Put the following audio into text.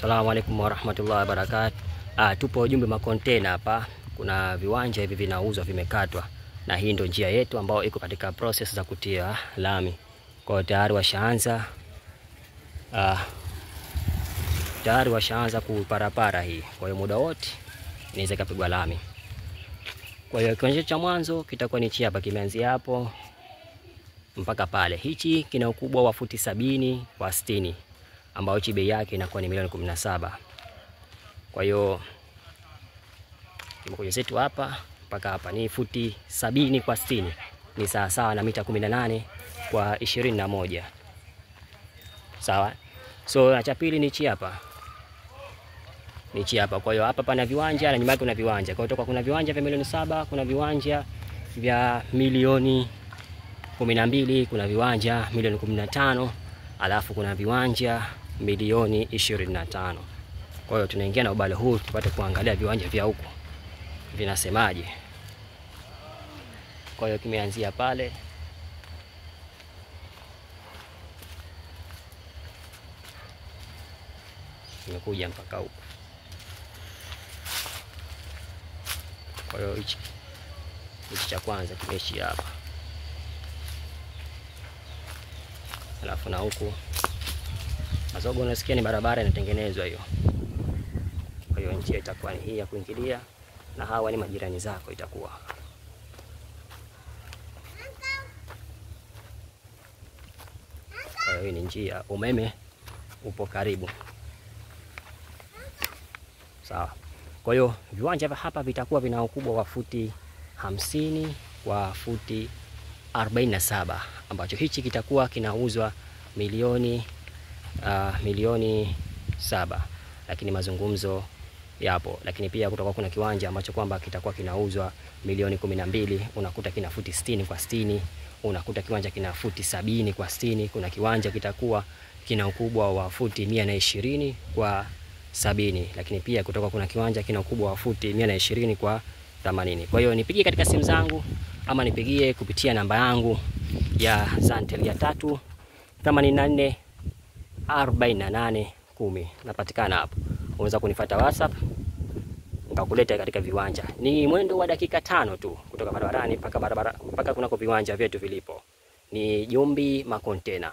Assalamualaikum warahmatullahi wabarakatuh. Tupo Jumbe Makontena hapa. Kuna viwanja hivi vinauzwa vimekatwa. Na hii ndio njia yetu ambayo iko katika process za kutia lami. Kwa tayari washaanza kuparapara hii. Kwa hiyo muda wote inaweza kupigwa lami. Kwa hiyo kiwanja cha mwanzo kitakuwa ni hapa, kimeanzia hapo mpaka pale. Hichi kina ukubwa wa futi 70 kwa 60 ambao bei yake inakuwa ni milioni 17. Kwa hiyo kimekuja zetu hapa mpaka hapa ni futi 70 kwa 60, ni sawa na mita 18 kwa 21. Sawa. So na cha pili ni hapa. Kwa hiyo hapa pana viwanja na nyuma yake kuna viwanja. Kwa hiyo kuna viwanja vya milioni 7, kuna viwanja vya milioni 12, kuna viwanja milioni 15, alafu kuna viwanja milioni 25. Kwa hiyo tunaingia na ubalo huu tupate kuangalia viwanja vya huko vinasemaje. Kwa hiyo kimeanzia pale kimekuja mpaka huko. Kwa hiyo hichi cha kwanza kimeishia hapa, alafu na huku mazogo unasikia ni barabara inatengenezwa hiyo. Kwa hiyo njia itakuwa ni hii ya kuingilia, na hawa ni majirani zako itakuwa. Kwa hiyo hii ni njia, umeme upo karibu. Sawa. Kwa hiyo viwanja vya hapa vitakuwa vina ukubwa wa futi 50 kwa futi 47, ambacho hichi kitakuwa kinauzwa milioni 7, lakini mazungumzo yapo. Lakini pia kutoka kuna kiwanja ambacho kwamba kitakuwa kinauzwa milioni 12, unakuta kina futi 60 kwa 60, unakuta kiwanja kina futi 70 kwa 60, kuna kiwanja kitakuwa kina ukubwa wa futi 120 kwa 70, lakini pia kutoka kuna kiwanja kina ukubwa wa futi 120 kwa 80. Kwa hiyo nipigie katika simu zangu ama nipigie kupitia namba yangu ya Zantel ya 384 4810. Napatikana hapo. Unaweza kunifuata WhatsApp nikakuleta katika viwanja. Ni mwendo wa dakika 5 tu kutoka barabarani mpaka kunako viwanja vyetu vilipo. Ni Jumbe Makontena.